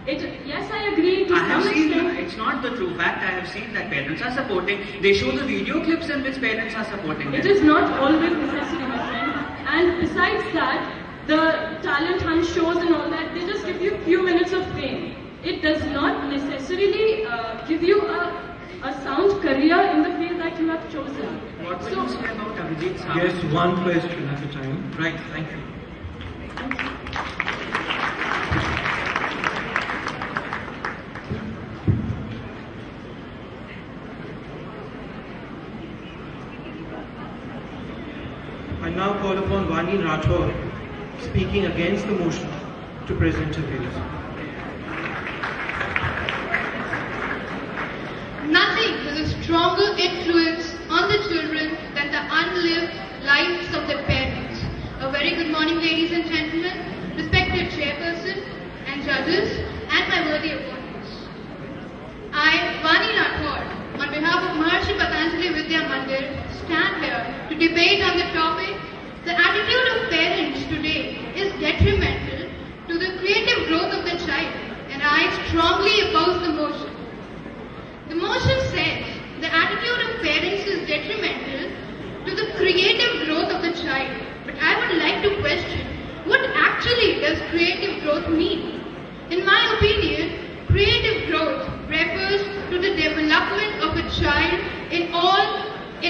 Yes, I agree to I have some seen, extent. it's not the true fact, I have seen that parents are supporting. They show the video clips in which parents are supporting It them. is not always necessary, my friend. And besides that, the talent hunt shows and all that, they just give you few minutes of fame. It does not necessarily give you a sound career in the field that you have chosen. What will you say about Abhijit Sawant? Yes, one question at a time. Right, thank you. I now call upon Vani Rathore, speaking against the motion, to present her views. Nothing has a stronger influence on the children than the unlived lives of their parents. A very good morning, ladies and gentlemen, respected chairperson and judges, and my worthy opponents. I, Vani Rathore, on behalf of Maharshi Patanjali Vidya Mandir, stand here to debate on the topic, the attitude of parents today is detrimental to the creative growth of the child, and I strongly oppose the motion. The motion says the attitude of parents is detrimental to the creative growth of the child, but I would like to question, what actually does creative growth mean? In my opinion, creative growth refers to the development of a child in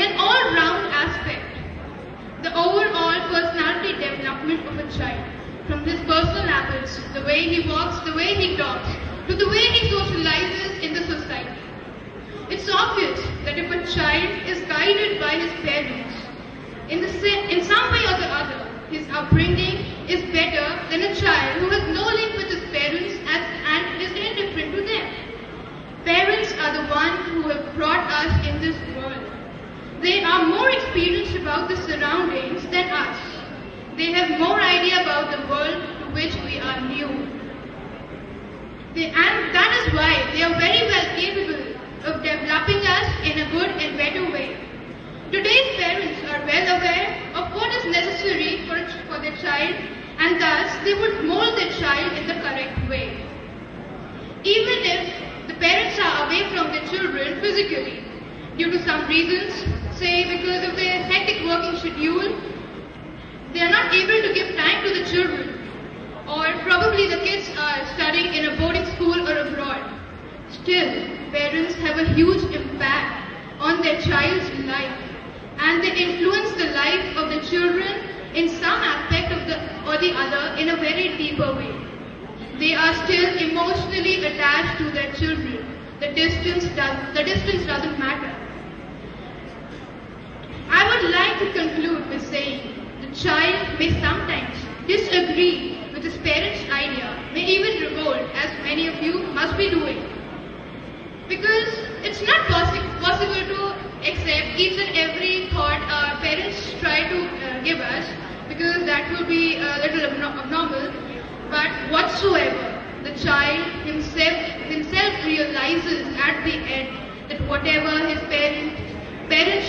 an all-round aspect. The overall personality development of a child, from his personal habits, the way he walks, the way he talks, to the way he socializes in the society. It's obvious that if a child is guided by his parents, in some way or the other, his upbringing is better than a child who has no link with his parents and is indifferent to them. Parents are the ones who have brought us in this world. They are more experienced about the surroundings than us. They have more idea about the world to which we are new. And that is why they are very well capable of developing us in a good and better way. Today's parents are well aware of what is necessary for their child, and thus they would mold their child in the correct way. Even if the parents are away from their children physically, due to some reasons, say because of their hectic working schedule, they are not able to give time to the children, or probably the kids are studying in a boarding school or abroad. Still, parents have a huge impact on their child's life, and they influence the life of the children in some aspect of the other in a very deeper way. They are still emotionally attached to their children. The distance doesn't matter. I would like to conclude with saying the child may sometimes disagree with his parents' idea, may even revolt, as many of you must be doing. Because it's not possible to accept each and every thought our parents try to give us, because that will be a little abnormal. But whatsoever, the child himself realizes at the end that whatever his parents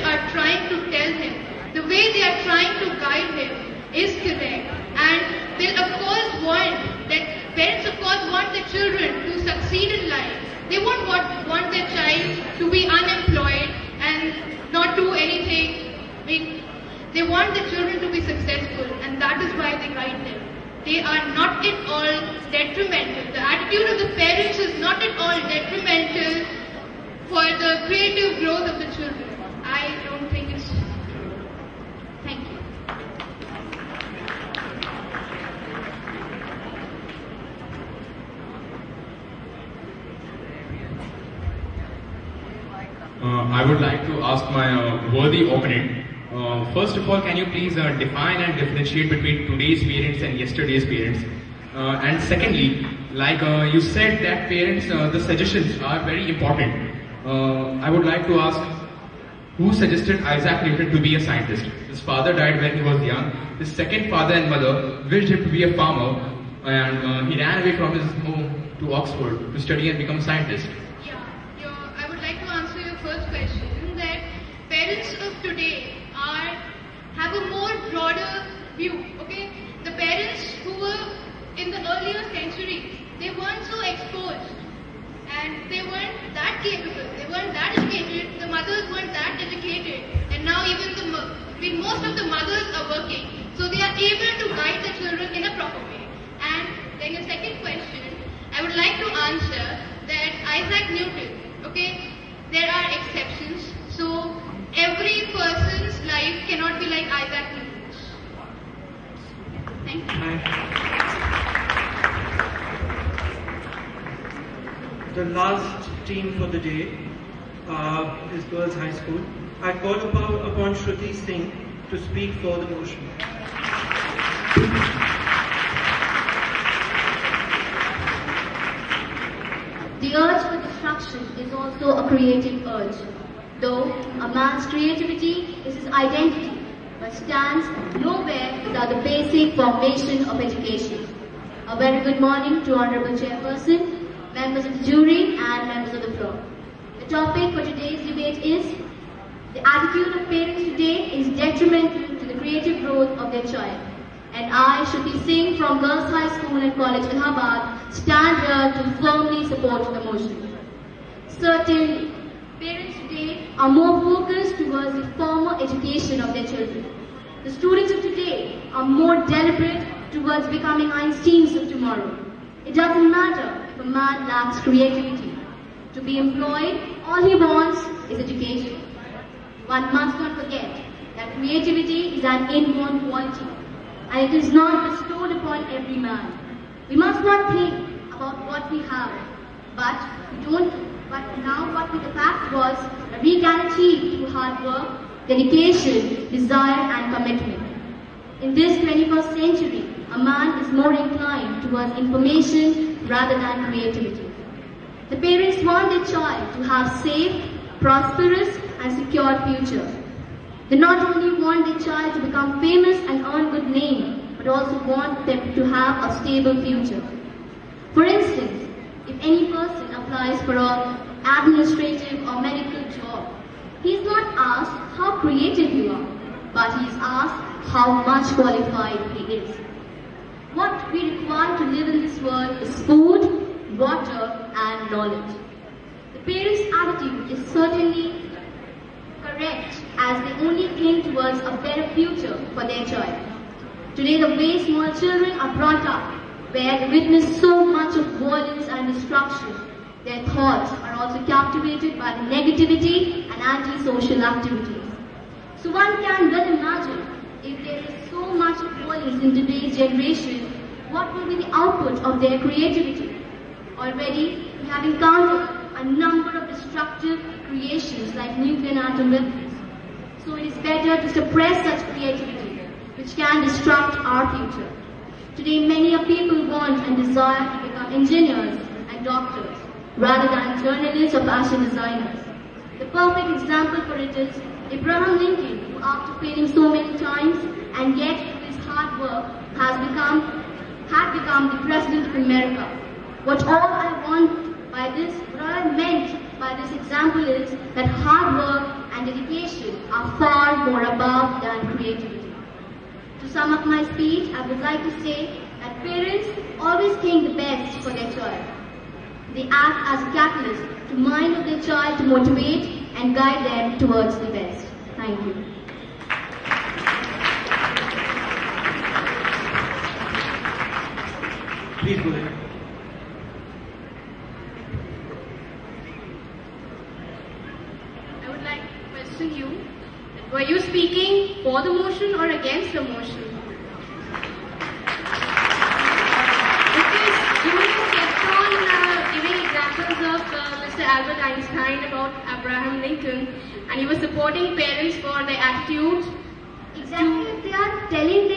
are trying to tell him, the way they are trying to guide him is correct. And they'll of course parents of course want their children to succeed in life. They won't want their child to be unemployed and not do anything. They want their children to be successful, and that is why they guide them. They are not at all detrimental. The attitude of the parents is not at all detrimental for the creative growth of the children. I don't think it's true. Thank you. I would like to ask my worthy opponent. First of all, can you please define and differentiate between today's parents and yesterday's parents? And secondly, like you said that parents, the suggestions are very important. I would like to ask, who suggested Isaac Newton to be a scientist? His father died when he was young. His second father and mother wished him to be a farmer, and he ran away from his home to Oxford to study and become a scientist. I would like to answer your first question, that parents of today have a more broader view. Okay, the parents who were in the earlier centuries, they weren't so exposed mean, most of the mothers are working, so they are able to guide the children in a proper way. And then the second question, I would like to answer that Isaac Newton, okay, there are exceptions, so every person's life cannot be like Isaac Newton's. Thank you. The last team for the day is Girls High School. I call upon Shruti Singh to speak for the motion. The urge for destruction is also a creative urge. Though a man's creativity is his identity, but stands nowhere without the basic foundation of education. A very good morning to Honorable Chairperson, members of the jury and members of the floor. The topic for today's debate is the attitude of parents today is detrimental to the creative growth of their child. And I, Shruti Singh from Girls High School and College Allahabad, stand here to firmly support the motion. Certainly, parents today are more focused towards the formal education of their children. The students of today are more deliberate towards becoming Einsteins of tomorrow. It doesn't matter if a man lacks creativity. To be employed, all he wants is education. One must not forget that creativity is an inborn quality, and it is not bestowed upon every man. We must not think about what we have, but now what the fact was that we can achieve through hard work, dedication, desire and commitment. In this 21st century, a man is more inclined towards information rather than creativity. The parents want their child to have safe, prosperous and secure future. They not only want their child to become famous and earn good name, but also want them to have a stable future. For instance, if any person applies for an administrative or medical job, he is not asked how creative you are, but he is asked how much qualified he is. What we require to live in this world is food, water and knowledge. The parents' attitude is certainly correct as they only think towards a better future for their child. Today the way small children are brought up, where they witness so much of violence and destruction, their thoughts are also captivated by the negativity and anti-social activities. So one can well imagine, if there is so much violence in today's generation, what will be the output of their creativity? Already, we have encountered a number of destructive creations like nuclear and atom weapons. So it is better to suppress such creativity, which can disrupt our future. Today, many people want and desire to become engineers and doctors, rather than journalists or fashion designers. The perfect example for it is Abraham Lincoln, who after failing so many times and yet through his hard work had become the President of America. What I meant by this example is that hard work and dedication are far more above than creativity. To sum up my speech, I would like to say that parents always think the best for their child. They act as a catalyst to mind of their child to motivate and guide them towards the best. Thank you. Please go ahead. I would like to question you, were you speaking for the motion or against the motion? Because you kept on giving examples of Mr. Albert Einstein about Abraham Lincoln, and you were supporting parents for their attitude. Exactly, if they are telling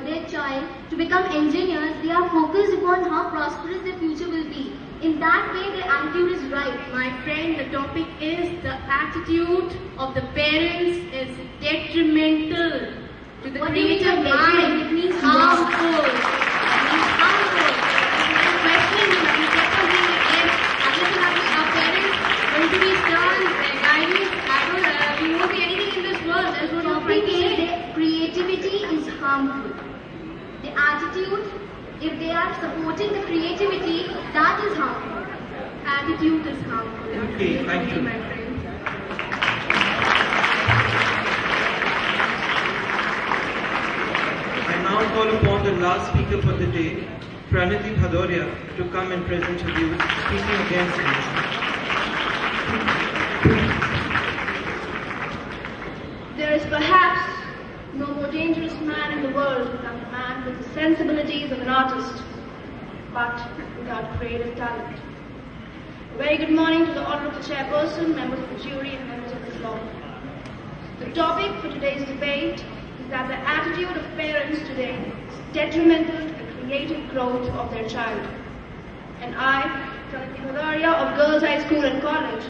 their child to become engineers, they are focused upon how prosperous their future will be. In that way, their attitude is right. My friend, the topic is the attitude of the parents is detrimental to the What do you mean creative by mind. detriment? It means harmful. It means harmful. The question we kept on being again, as if our parents going to be stern, their guidance, we won't be anything in this world. That's what our topic friend is said. that creativity is harmful. The attitude, if they are supporting the creativity, that is harmful. Attitude is harmful. Okay, thank you. My friend. last speaker for the day, Pranati Bhadoria, to come and present her views, speaking against abortion. There is perhaps no more dangerous man in the world than the man with the sensibilities of an artist, but without creative talent. A very good morning to the Honorable Chairperson, members of the jury, and members of this law. The topic for today's debate is that the attitude of parents today is detrimental to the creative growth of their child. And I, Pranati Bhadoria of Girls High School and College,